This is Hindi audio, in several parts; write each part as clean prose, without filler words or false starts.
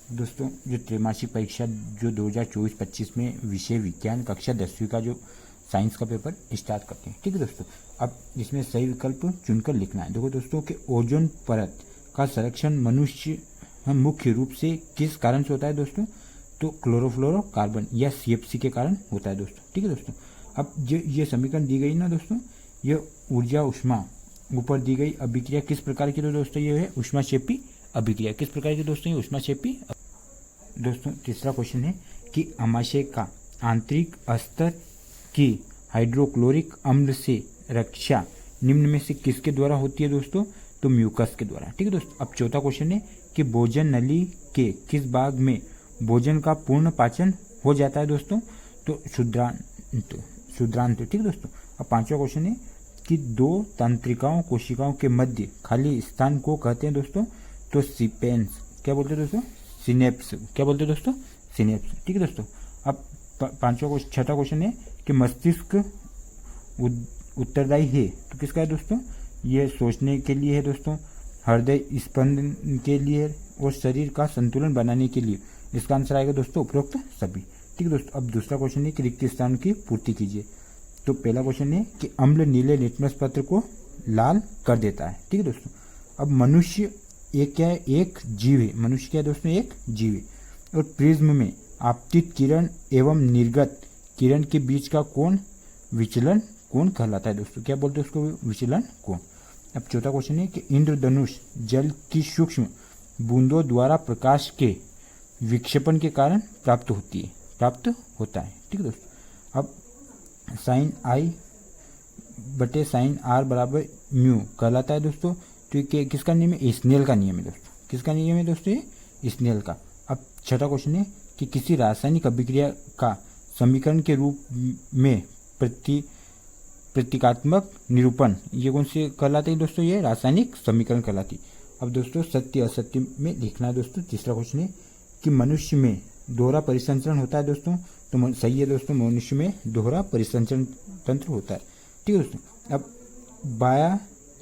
दोस्तों जो त्रैमासिक परीक्षा जो 2024-25 में विषय विज्ञान कक्षा 10वीं का जो साइंस का पेपर स्टार्ट करते हैं। ठीक है दोस्तों, अब इसमें सही विकल्प चुनकर लिखना है। देखो दोस्तों कि ओजोन परत का संरक्षण मनुष्य मुख्य रूप से किस कारण से होता है दोस्तों, तो क्लोरोफ्लोरोकार्बन या CFC के कारण होता है दोस्तों। ठीक है दोस्तों, अब जो ये समीकरण दी गई ना दोस्तों, ये ऊर्जा उष्मा ऊपर दी गई अभिक्रिया किस प्रकार की, तो दोस्तों ये है उष्माक्षेपी अभिक्रिया। किस प्रकार की दोस्तों, ये उष्माक्षेपी। दोस्तों तीसरा क्वेश्चन है कि अमाशय का आंतरिक स्तर की हाइड्रोक्लोरिक अम्ल से रक्षा निम्न में से किसके द्वारा होती है दोस्तों, तो म्यूकस के द्वारा। ठीक है दोस्तों, अब चौथा क्वेश्चन है कि भोजन नली के किस भाग में भोजन का पूर्ण पाचन हो जाता है दोस्तों, तो शुद्रांत। ठीक है दोस्तों, अब पांचवा क्वेश्चन है कि दो तंत्रिकाओं कोशिकाओं के मध्य खाली स्थान को कहते हैं दोस्तों, तो सिपेंस। क्या बोलते हैं दोस्तों, सिनेप्स। क्या बोलते हैं दोस्तों, सिनेप्स। ठीक है दोस्तों, अब छठा क्वेश्चन है कि मस्तिष्क उत्तरदायी है, तो किसका है दोस्तों, ये सोचने के लिए है दोस्तों, हृदय स्पंदन के लिए और शरीर का संतुलन बनाने के लिए। इसका आंसर आएगा दोस्तों उपरोक्त सभी। ठीक है दोस्तों, अब दूसरा क्वेश्चन है कि रिक्त स्थान की पूर्ति कीजिए। तो पहला क्वेश्चन है कि अम्ल नीले लिटमस पत्र को लाल कर देता है। ठीक है दोस्तों, अब मनुष्य एक क्या है, एक जीव है। मनुष्य क्या है दोस्तों, एक जीव है। और प्रिज्म में आपतित किरण एवं निर्गत किरण के बीच का कोण विचलन कोण कहलाता है दोस्तों। क्या बोलते हैं उसको, विचलन कोण। अब चौथा क्वेश्चन है कि इंद्रधनुष जल की सूक्ष्म बूंदों द्वारा प्रकाश के विक्षेपण के कारण प्राप्त होता है। ठीक है दोस्तों, अब साइन आई बटे साइन आर बराबर म्यू कहलाता है दोस्तों। तो ये किसका नियम है, स्नेल का नियम है दोस्तों। किसका नियम है दोस्तों, ये स्नेल का। अब छठा क्वेश्चन है कि किसी रासायनिक अभिक्रिया का समीकरण के रूप में प्रतीकात्मक निरूपण ये कौन से कहलाते हैं दोस्तों, ये रासायनिक समीकरण कहलाती। अब दोस्तों सत्य असत्य में लिखना है दोस्तों। तीसरा क्वेश्चन है कि मनुष्य में दोहरा परिसंचरण होता है दोस्तों, तो सही है दोस्तों, मनुष्य में दोहरा परिसंचरण तंत्र होता है। ठीक है दोस्तों, अब बाया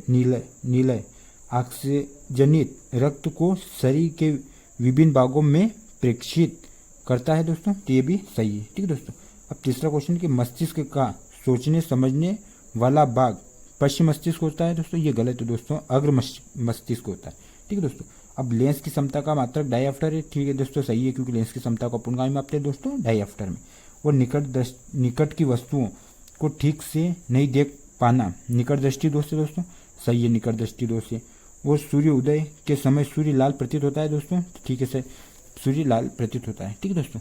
नीलय ऑक्सीजनित रक्त को शरीर के विभिन्न भागों में प्रेषित करता है दोस्तों, तो ये भी सही है। ठीक है दोस्तों, अब तीसरा क्वेश्चन कि मस्तिष्क का सोचने समझने वाला भाग पश्चिम मस्तिष्क होता है दोस्तों, ये गलत है दोस्तों, अग्र मस्तिष्क होता है। ठीक है दोस्तों, अब लेंस की क्षमता का मात्रक डायऑप्टर है। ठीक है दोस्तों, सही है, क्योंकि लेंस की क्षमता को अपूर्णांक में मापते हैं दोस्तों, डायऑप्टर में। और निकट की वस्तुओं को ठीक से नहीं देख पाना निकट दृष्टि दोष है दोस्तों, सही है, निकट दृष्टि दोष है। और सूर्य उदय के समय सूर्य लाल प्रतीत होता है दोस्तों, ठीक है सर, सूर्य लाल प्रतीत होता है। ठीक है दोस्तों,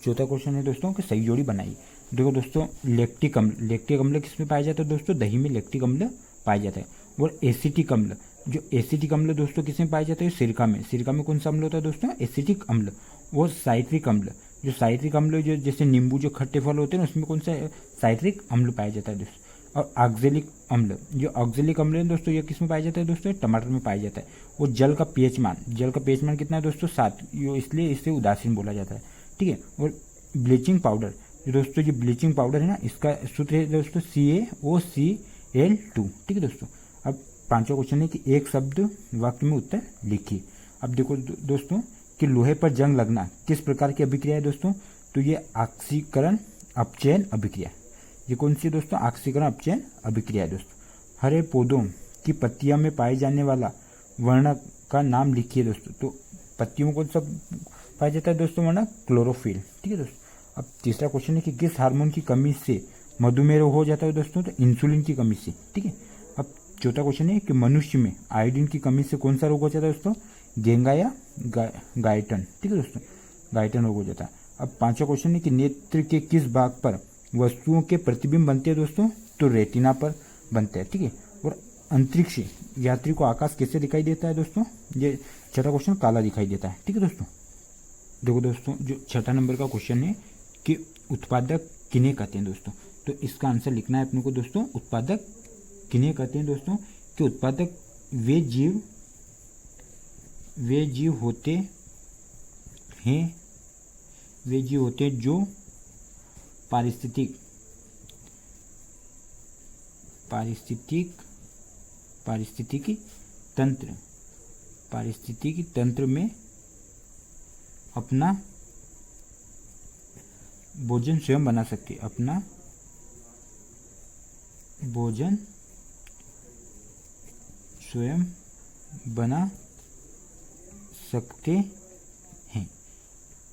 चौथा क्वेश्चन है दोस्तों कि सही जोड़ी बनाइए। देखो दोस्तों लैक्टिक अम्ल किसमें पाया जाता है दोस्तों, दही में लैक्टिक अम्ल पाया जाता है। और एसिटिक अम्ल दोस्तों किसमें पाया जाता है, सिरका में कौन सा अम्ल होता है दोस्तों, एसिटिक अम्ल। और साइट्रिक अम्ल जो जैसे नींबू जो खट्टे फल होते हैं ना, उसमें कौन सा साइट्रिक अम्ल पाया जाता है दोस्तों। और ऑक्जेलिक अम्ल है दोस्तों, ये किसमें पाया जाता है दोस्तों, टमाटर में पाया जाता है। और जल का pH मान कितना है दोस्तों, 7, इसलिए इसे उदासीन बोला जाता है। ठीक है, और ब्लीचिंग पाउडर दोस्तों, जो ब्लीचिंग पाउडर है ना, इसका सूत्र है दोस्तों CaOCl2। ठीक है दोस्तों, अब पांचवा क्वेश्चन है कि एक शब्द वाक्य में उत्तर लिखिए। अब देखो दोस्तों कि लोहे पर जंग लगना किस प्रकार की अभिक्रिया है दोस्तों, तो ये ऑक्सीकरण अपचयन अभिक्रिया। ये कौन सी दोस्तों, ऑक्सीकरण अपचयन अभिक्रिया है दोस्तों। हरे पौधों की पत्तियां में पाए जाने वाला वर्णक का नाम लिखिए दोस्तों, तो पत्तियों में कौन सा पाया जाता है दोस्तों, वर्णक क्लोरोफिल। ठीक है दोस्तों, अब तीसरा क्वेश्चन है कि किस हार्मोन की कमी से मधुमेह रोग हो जाता है दोस्तों, तो इंसुलिन की कमी से। ठीक है, अब चौथा क्वेश्चन है कि मनुष्य में आयोडीन की कमी से कौन सा रोग हो जाता है दोस्तों, गेंगा या गायटन। ठीक है दोस्तों, गायटन रोग हो जाता है। अब पांचवा क्वेश्चन है कि नेत्र के किस भाग पर वस्तुओं के प्रतिबिंब बनते हैं दोस्तों, तो रेटिना पर बनते हैं। ठीक है, और अंतरिक्ष यात्री को आकाश कैसे दिखाई देता है दोस्तों, ये छठा क्वेश्चन काला दिखाई देता है। ठीक है दोस्तों, देखो दोस्तों जो छठा नंबर का क्वेश्चन है कि उत्पादक किन्हें कहते हैं दोस्तों, तो इसका आंसर लिखना है अपने को दोस्तों, उत्पादक किन्हें कहते हैं दोस्तों, कि उत्पादक वे जीव होते हैं जो पारिस्थितिकी तंत्र में अपना भोजन स्वयं बना सके, अपना भोजन स्वयं बना सकते हैं,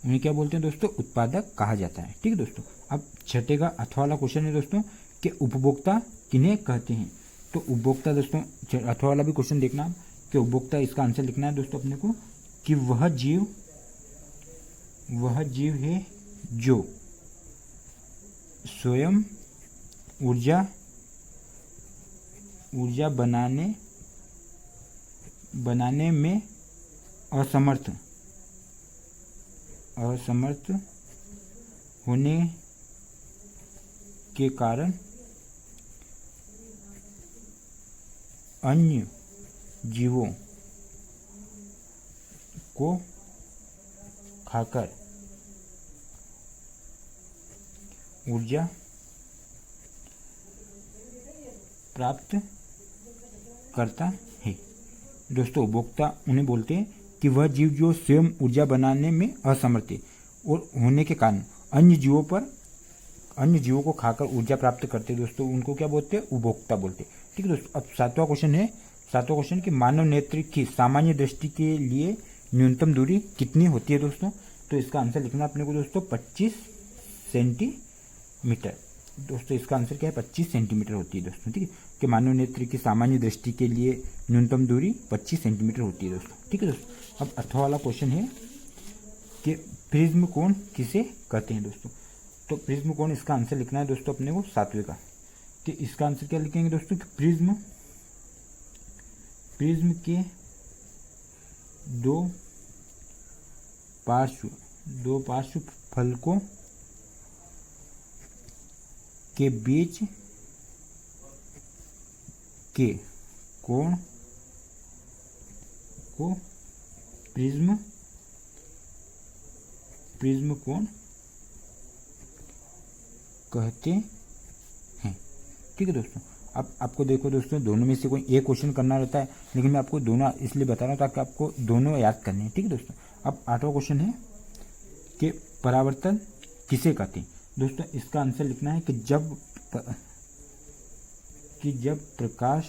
उन्हें क्या बोलते हैं दोस्तों, उत्पादक कहा जाता है। ठीक है दोस्तों। अब छठे का अथवा वाला क्वेश्चन है दोस्तों कि उपभोक्ता किन्हें कहते हैं। तो उपभोक्ता दोस्तों, अथवा वाला भी क्वेश्चन देखना कि उपभोक्ता, इसका आंसर लिखना है दोस्तों अपने को कि वह जीव है जो स्वयं ऊर्जा बनाने में असमर्थ होने के कारण अन्य जीवों को खाकर ऊर्जा प्राप्त करता है। दोस्तों उपभोक्ता उन्हें बोलते हैं कि वह जीव जो स्वयं ऊर्जा बनाने में असमर्थ है और होने के कारण अन्य जीवों को खाकर ऊर्जा प्राप्त करते हैं दोस्तों, उनको क्या बोलते हैं, उपभोक्ता बोलते हैं। ठीक है दोस्तों। अब सातवां क्वेश्चन कि मानव नेत्र की सामान्य दृष्टि के लिए न्यूनतम दूरी कितनी होती है दोस्तों। तो इसका आंसर लिखना अपने को दोस्तों 25 सेंटीमीटर। दोस्तों इसका आंसर क्या है, 25 सेंटीमीटर होती है दोस्तों। ठीक है कि मानव नेत्र की सामान्य दृष्टि के लिए न्यूनतम दूरी 25 सेंटीमीटर होती है दोस्तों। ठीक है दोस्तों। अब अथवा वाला क्वेश्चन है कि प्रिज्म कोण किसे कहते हैं दोस्तों। तो प्रिज्म कोण, इसका आंसर लिखना है दोस्तों अपने को 7वें का। कि इसका आंसर क्या लिखेंगे दोस्तों कि प्रिज्म के दो पार्श्व फलकों के बीच के कोण को प्रिज्म कोण कहते हैं। ठीक है दोस्तों। अब आपको देखो दोस्तों, दोनों में से कोई एक क्वेश्चन करना रहता है, लेकिन मैं आपको दोनों इसलिए बता रहा हूँ ताकि आपको दोनों याद करने हैं। ठीक है दोस्तों। अब 8वां क्वेश्चन है कि परावर्तन किसे कहते हैं दोस्तों। इसका आंसर लिखना है कि जब प्रकाश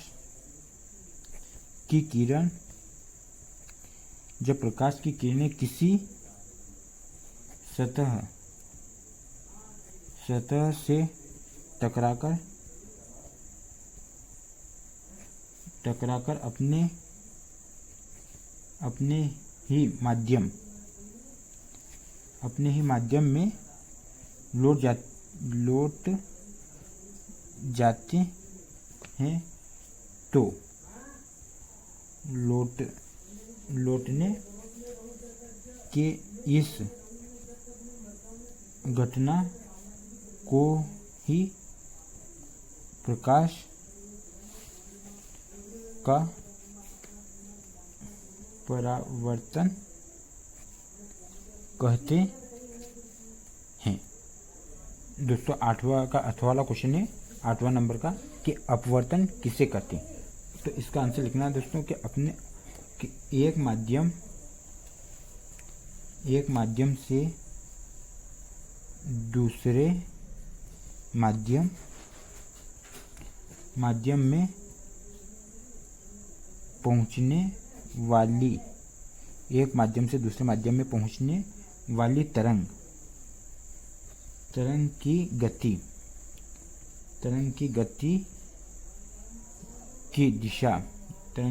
की किरणें किसी सतह से टकराकर अपने ही माध्यम में लौट जाते हैं, तो लौटने के इस घटना को ही प्रकाश का परावर्तन कहते हैं। दोस्तों 8वां का अथवा वाला क्वेश्चन है, 8वां नंबर का, कि अपवर्तन किसे कहते हैं। तो इसका आंसर लिखना है दोस्तों कि एक माध्यम से दूसरे माध्यम में पहुंचने वाली तरंग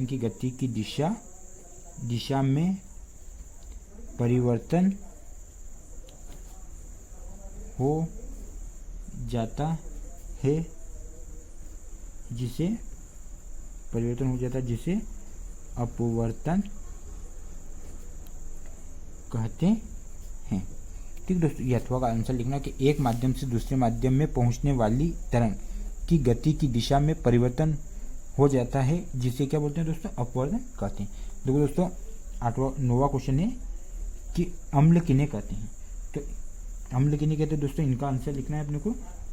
की गति की दिशा में परिवर्तन हो जाता है, जिसे अपवर्तन कहते हैं। ठीक दोस्तों। ये अथवा का आंसर लिखना कि एक माध्यम से दूसरे माध्यम में पहुंचने वाली तरंग की गति की दिशा में परिवर्तन हो जाता है, जिसे क्या बोलते हैं दोस्तों, अपवर्तन कहते हैं। देखो दोस्तों 9वां क्वेश्चन है कि अम्ल किन्हें कहते हैं। तो अम्ल किन्हें कहते हैं दोस्तों, इनका आंसर लिखना है अपने को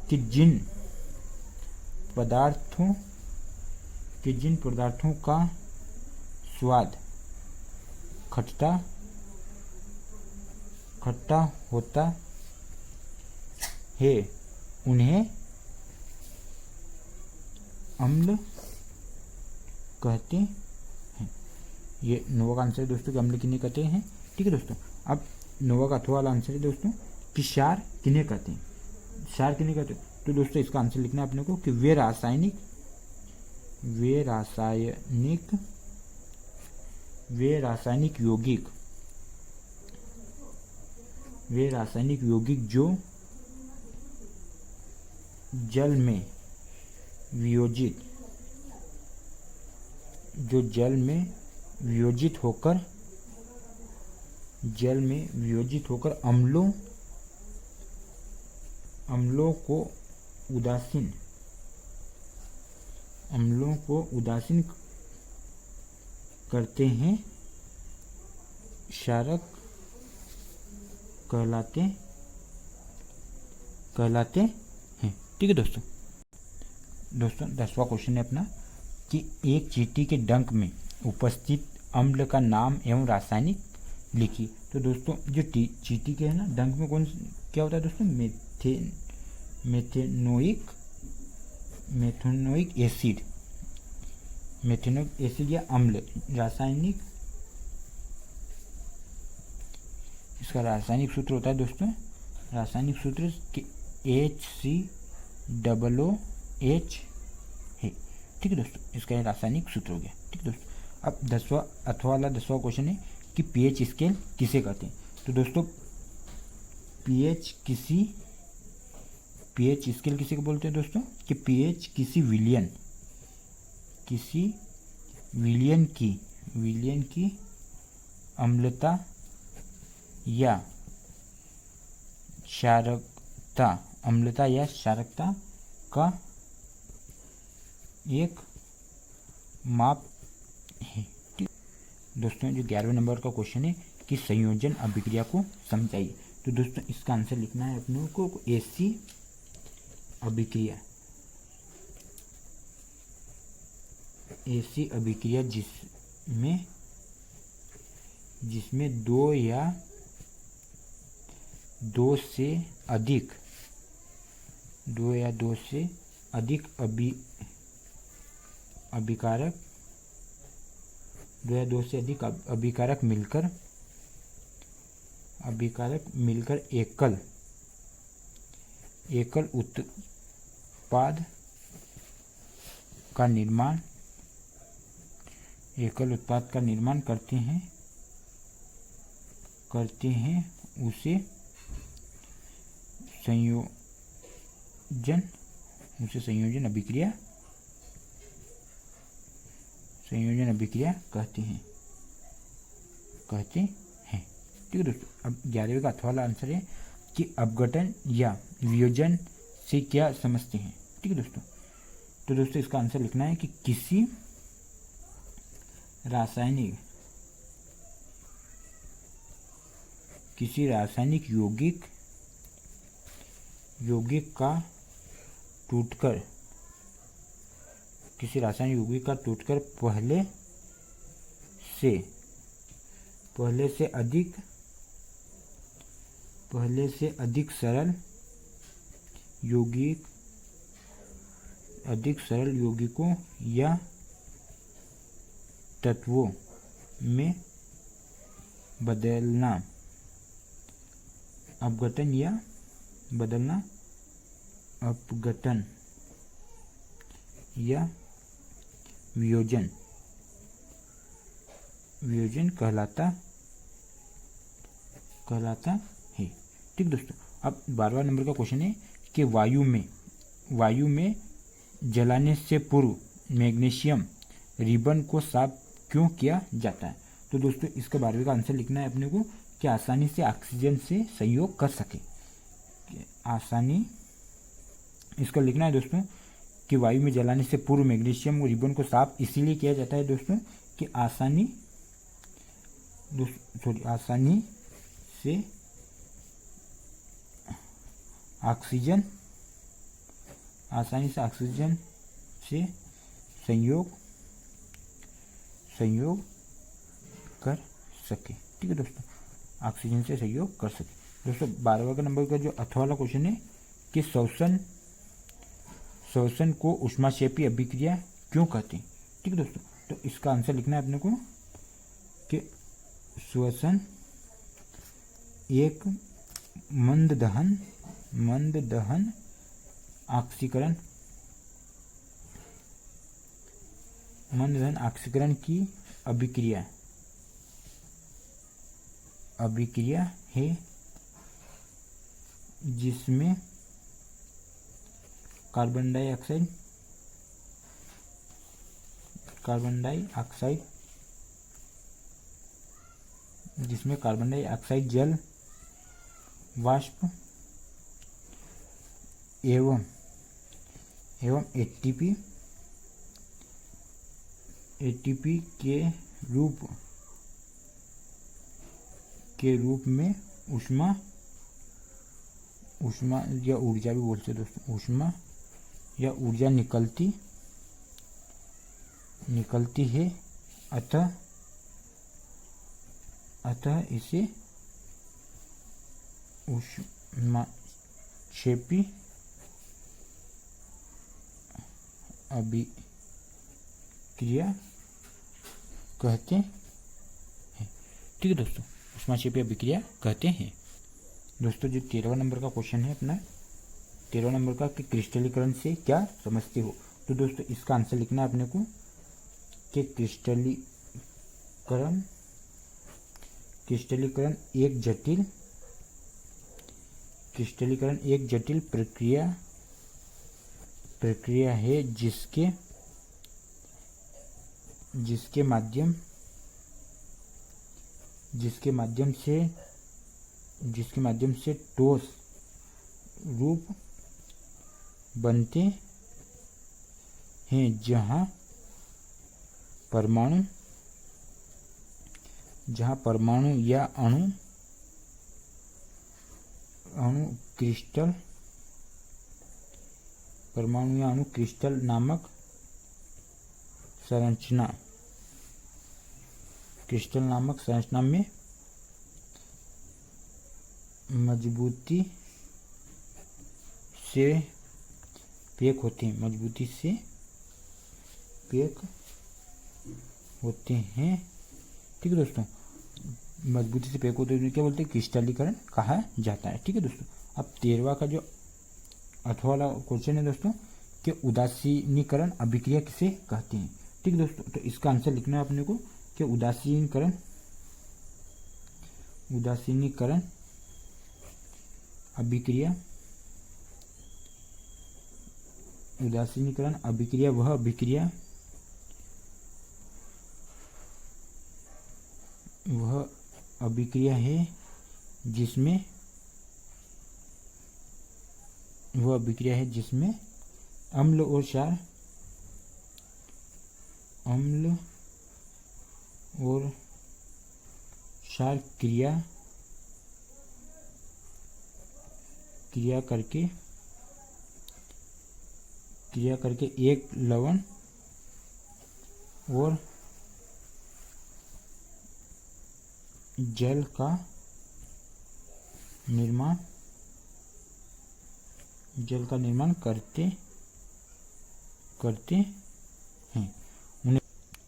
कि जिन पदार्थों का स्वाद खट्टा खट्टा होता है उन्हें अम्ल कहते हैं। ये नोवा का आंसर है दोस्तों कि अम्ल किन्हें कहते हैं। ठीक है दोस्तों, अब नोवा का अथवा वाला आंसर है दोस्तों कि क्षार किन्हें कहते हैं। क्षार किन्हें कहते हैं, तो दोस्तों इसका आंसर लिखना है अपने को कि वे रासायनिक यौगिक जो जल में वियोजित होकर अम्लों को उदासीन करते हैं, क्षारक कहलाते हैं। ठीक है दोस्तों 10वां क्वेश्चन है अपना कि एक चींटी के डंक में उपस्थित अम्ल का नाम एवं रासायनिक लिखिए। तो दोस्तों जो चींटी के है ना डंक में क्या होता है दोस्तों, मेथेनोइक एसिड या अम्ल। इसका रासायनिक सूत्र होता है दोस्तों, रासायनिक सूत्र HCOOH है। ठीक है दोस्तों, इसका रासायनिक सूत्र हो गया। ठीक है दोस्तों, अब 10वां क्वेश्चन है कि पीएच स्केल किसे कहते हैं। तो दोस्तों पीएच स्केल किसे को बोलते हैं दोस्तों कि पीएच किसी विलयन की अम्लता या क्षारकता का एक माप है। दोस्तों जो 11वें नंबर का क्वेश्चन है कि संयोजन अभिक्रिया को समझाइए। तो दोस्तों इसका आंसर लिखना है अपने को ऐसी अभिक्रिया जिसमें दो से अधिक अभिकारक मिलकर एकल उत्पाद का निर्माण करते हैं उसे संयोजन अभिक्रिया कहते हैं। ठीक है दोस्तों, अब 11वें का अथवा वाला आंसर है कि अपघटन या वियोजन से क्या समझते हैं। ठीक है दोस्तों, तो दोस्तों इसका आंसर लिखना है कि किसी रासायनिक यौगिक का टूटकर पहले से अधिक सरल यौगिकों या तत्वों में बदलना अपघटन या वियोजन कहलाता है। ठीक दोस्तों, अब 12वां नंबर का क्वेश्चन है कि वायु में जलाने से पूर्व मैग्नीशियम रिबन को साफ क्यों किया जाता है। तो दोस्तों इसका 12वें का आंसर लिखना है अपने को कि आसानी से ऑक्सीजन से संयोग कर सके। इसका लिखना है दोस्तों कि वायु में जलाने से पूर्व मैग्नीशियम रिबन को साफ इसीलिए किया जाता है दोस्तों कि आसानी से ऑक्सीजन से संयोग कर सके। ठीक है दोस्तों, ऑक्सीजन से सहयोग कर सके। दोस्तों 12वां का नंबर का जो अथवा वाला क्वेश्चन है कि श्वसन को ऊष्माक्षेपी अभिक्रिया क्यों कहते हैं। ठीक है दोस्तों, तो इसका आंसर लिखना है अपने को कि श्वसन एक मंद दहन ऑक्सीकरण की अभिक्रिया है जिसमें कार्बन डाइऑक्साइड जल वाष्प एवं एटीपी के रूप में ऊष्मा या ऊर्जा भी बोलते हैं दोस्तों, ऊष्मा या ऊर्जा निकलती है, अतः इसे ऊष्माक्षेपी अभिक्रिया कहते हैं। ठीक है दोस्तों, ऊष्माक्षेपी अभिक्रिया कहते हैं। दोस्तों जो 13वां नंबर का क्वेश्चन है अपना 13वां नंबर का कि क्रिस्टलीकरण से क्या समझते हो। तो दोस्तों इसका आंसर लिखना है अपने को कि क्रिस्टलीकरण एक जटिल प्रक्रिया है जिसके माध्यम से ठोस रूप बनते हैं जहां परमाणु या अणु क्रिस्टल नामक संरचना में मजबूती से पैक होते हैं। ठीक है दोस्तों, मजबूती से पैक होते हैं क्या बोलते हैं, क्रिस्टलीकरण कहा जाता है। ठीक है दोस्तों, अब 13वां का जो अथवा वाला क्वेश्चन है दोस्तों कि उदासीनीकरण अभिक्रिया किसे कहते हैं। ठीक है दोस्तों, तो इसका आंसर लिखना है अपने को कि उदासीनीकरण अभिक्रिया वह अभिक्रिया है जिसमें अम्ल और क्षार क्रिया करके एक लवण और जल का निर्माण करते हैं।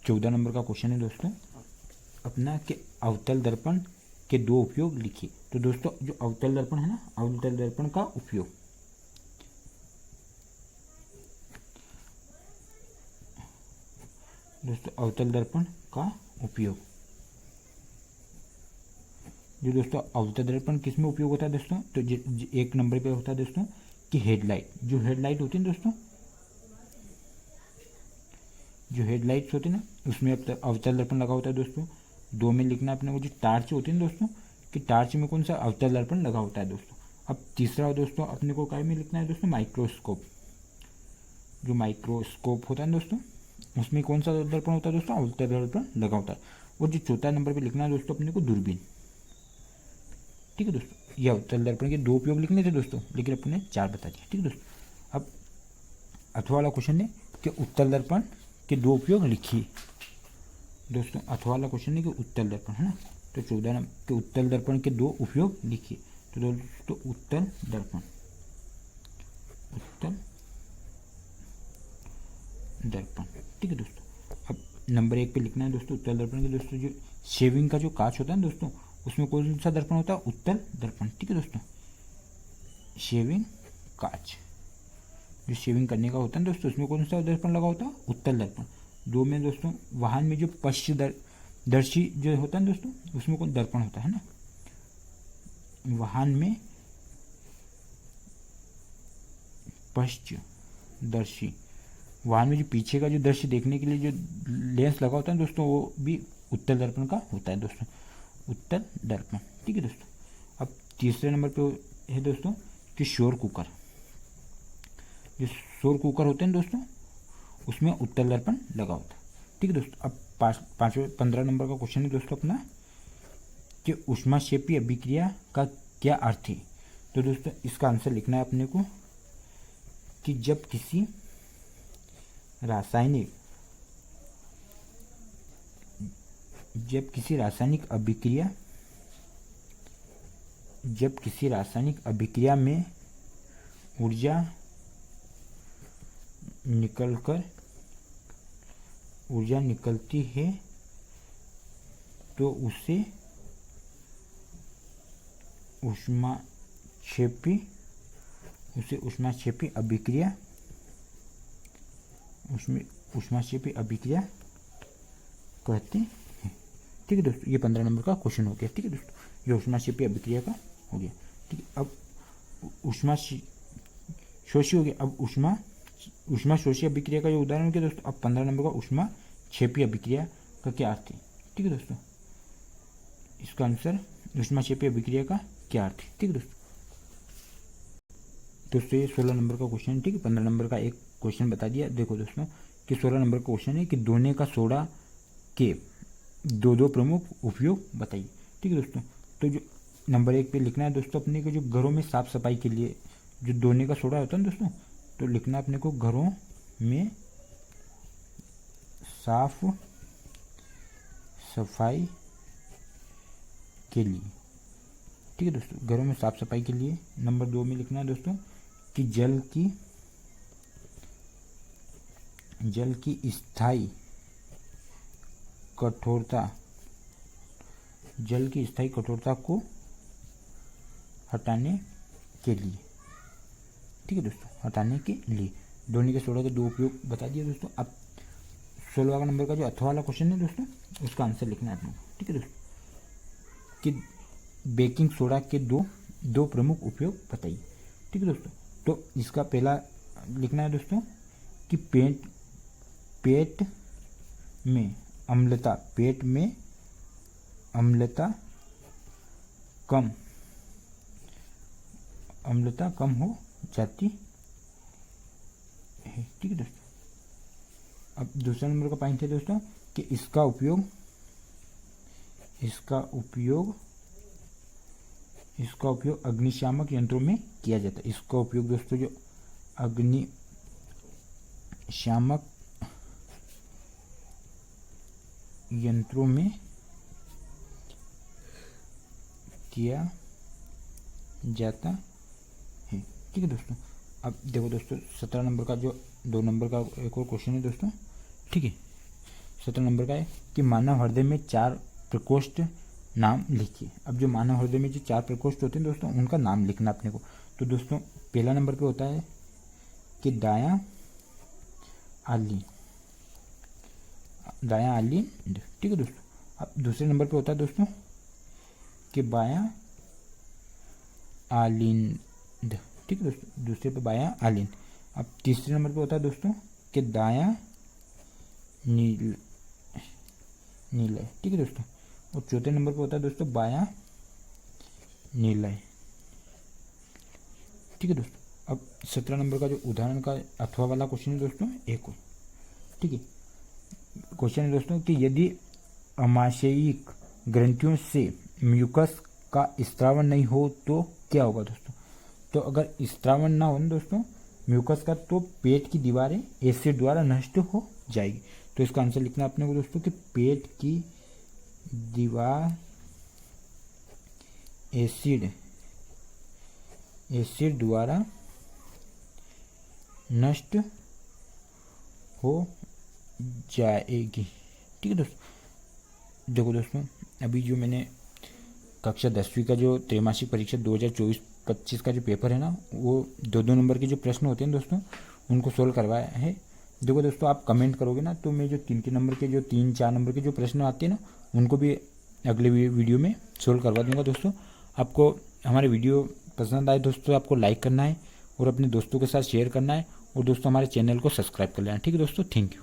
14 नंबर का क्वेश्चन है दोस्तों अपना कि अवतल दर्पण के दो उपयोग लिखिए। तो दोस्तों जो अवतल दर्पण है ना, अवतल दर्पण का उपयोग जो दोस्तों अवतल दर्पण किस में उपयोग होता है दोस्तों, तो एक नंबर पे होता है दोस्तों कि हेडलाइट, जो हेडलाइट होती है दोस्तों, जो हेडलाइट्स होती है ना उसमें अवतल दर्पण लगा होता है दोस्तों। 2 में लिखना अपने को जो टार्च होती है दोस्तों कि टार्च में कौन सा अवतल दर्पण लगा होता है दोस्तों। अब तीसरा दोस्तों अपने को काय में लिखना है दोस्तों, माइक्रोस्कोप, जो माइक्रोस्कोप होता है दोस्तों उसमें कौन सा दर्पण होता है दोस्तों, अवतल दर्पण लगा होता है। और जो चौथा नंबर पे लिखना है दोस्तों अपने को दूरबीन। ठीक है दोस्तों, ये अवतल दर्पण के 2 उपयोग लिखने थे दोस्तों, लेकिन अपने 4 बता दिए। ठीक है दोस्तों, अब अथवा वाला क्वेश्चन है कि उत्तल दर्पण के 2 उपयोग लिखिए। दोस्तों अथवा वाला क्वेश्चन है कि उत्तल दर्पण है ना, तो 14 नंबर के उत्तल दर्पण के दो उपयोग लिखिए। तो दोस्तों उत्तल दर्पण ठीक है दोस्तों। अब नंबर 1 पे लिखना है दोस्तों उत्तल दर्पण के दोस्तों जो शेविंग का जो कांच होता है ना दोस्तों, उसमें कौन सा दर्पण होता है? उत्तल दर्पण। ठीक है दोस्तों, शेविंग कांच जो शेविंग करने का होता है दोस्तों, उसमें कौन सा दर्पण लगा होता है? उत्तल दर्पण। 2 में दोस्तों वाहन में जो पश्चदर्शी जो होता है दोस्तों, उसमें कौन दर्पण होता है ना, वाहन में पश्चदर्शी, वाहन में जो पीछे का जो दृश्य देखने के लिए जो लेंस लगा होता है दोस्तों, वो भी उत्तल दर्पण का होता है दोस्तों, उत्तल दर्पण। ठीक है दोस्तों। अब तीसरे नंबर पे है दोस्तों कि शोर कुकर, जो शोर कुकर होते हैं दोस्तों, उसमें उत्तल दर्पण लगा होता है। ठीक है दोस्तों। अब 15 नंबर का क्वेश्चन है दोस्तों अपना कि ऊष्माक्षेपी अभिक्रिया का क्या अर्थ है? तो दोस्तों इसका आंसर लिखना है अपने को कि जब किसी रासायनिक अभिक्रिया में ऊर्जा निकलती है तो उसे ऊष्माक्षेपी अभिक्रिया कहते हैं। ठीक है दोस्तों, ये 15 नंबर का क्वेश्चन हो गया। ठीक है दोस्तों, ये ऊष्माक्षेपी अभिक्रिया का हो गया। ठीक है, अब ऊष्माशोषी हो गया। अब ऊष्माशोषी अभिक्रिया का जो उदाहरण हो गया दोस्तों। अब 15 नंबर का ऊष्माक्षेपी अभिक्रिया का क्या अर्थ है? ठीक है दोस्तों, इसका आंसर ऊष्माक्षेपी अभिक्रिया का क्या अर्थ है? ठीक है दोस्तों। दोस्तों ये 16 नंबर का क्वेश्चन है। ठीक है, 15 नंबर का एक क्वेश्चन बता दिया। देखो दोस्तों कि 16 नंबर का क्वेश्चन है कि दोने का सोडा के दो प्रमुख उपयोग बताइए। ठीक है दोस्तों, तो जो नंबर 1 पे लिखना है दोस्तों अपने को जो घरों में साफ सफाई के लिए जो दोने का सोडा होता है ना दोस्तों, तो लिखना अपने को घरों में साफ सफाई के लिए। ठीक है दोस्तों, घरों में साफ सफाई के लिए। नंबर 2 में लिखना है दोस्तों कि जल की स्थायी कठोरता को हटाने के लिए। ठीक है दोस्तों, हटाने के लिए दोने के सोडा के दो उपयोग बता दिए दोस्तों। अब 16 नंबर का जो अथवा वाला क्वेश्चन है दोस्तों, उसका आंसर लिखना है आपको। ठीक है दोस्तों, कि बेकिंग सोडा के दो प्रमुख उपयोग बताइए। ठीक है दोस्तों, तो इसका पहला लिखना है दोस्तों कि पेट में अम्लता कम हो जाती है। ठीक है दोस्तों। अब दूसरा नंबर का पॉइंट है दोस्तों कि इसका उपयोग अग्निशामक यंत्रों में किया जाता है। इसका उपयोग दोस्तों जो अग्निशामक यंत्रों में किया जाता है। ठीक है दोस्तों। अब देखो दोस्तों 17 नंबर का जो 2 नंबर का एक और क्वेश्चन है दोस्तों। ठीक है, 17 नंबर का है कि मानव हृदय में 4 प्रकोष्ठ नाम लिखिए। अब जो मानव हृदय में जो 4 प्रकोष्ठ होते हैं दोस्तों, उनका नाम लिखना अपने को। तो दोस्तों पहला नंबर पे होता है कि दायां आलिंद। ठीक है दोस्तों। अब दूसरे नंबर पे होता है दोस्तों कि बायां आलिंद। ठीक है दोस्तों, दूसरे पे बायां आलिंद। अब तीसरे नंबर पे होता है दोस्तों कि दायां नीलय। ठीक है दोस्तों, और चौथे नंबर पे होता है दोस्तों बायां नीलय। ठीक है दोस्तों। अब 17 नंबर का जो उदाहरण का अथवा वाला क्वेश्चन है दोस्तों एक और। ठीक है, क्वेश्चन है दोस्तों कि यदि अमाशयिक ग्रंथियों से म्यूकस का स्त्रावन नहीं हो तो क्या होगा दोस्तों? तो अगर स्त्रावन ना हो ना दोस्तों म्यूकस का, तो पेट की दीवारें एसिड द्वारा नष्ट हो जाएगी। तो इसका आंसर लिखना अपने को दोस्तों कि पेट की दीवारें एसिड द्वारा नष्ट हो जाएगी। ठीक है दोस्तों, देखो दोस्तों अभी जो मैंने कक्षा 10वीं का जो त्रैमासिक परीक्षा 2024-25 का जो पेपर है ना, वो 2-2 नंबर के जो प्रश्न होते हैं दोस्तों उनको सोल्व करवाया है। देखो दोस्तों आप कमेंट करोगे ना तो मैं जो 3-3 नंबर के जो 3-4 नंबर के जो प्रश्न आते हैं ना उनको भी अगले वीडियो में सोल्व करवा दूंगा। दोस्तों आपको हमारे वीडियो पसंद आए दोस्तों, आपको लाइक करना है और अपने दोस्तों के साथ शेयर करना है, और दोस्तों हमारे चैनल को सब्सक्राइब कर लेना। ठीक है दोस्तों, थैंक यू।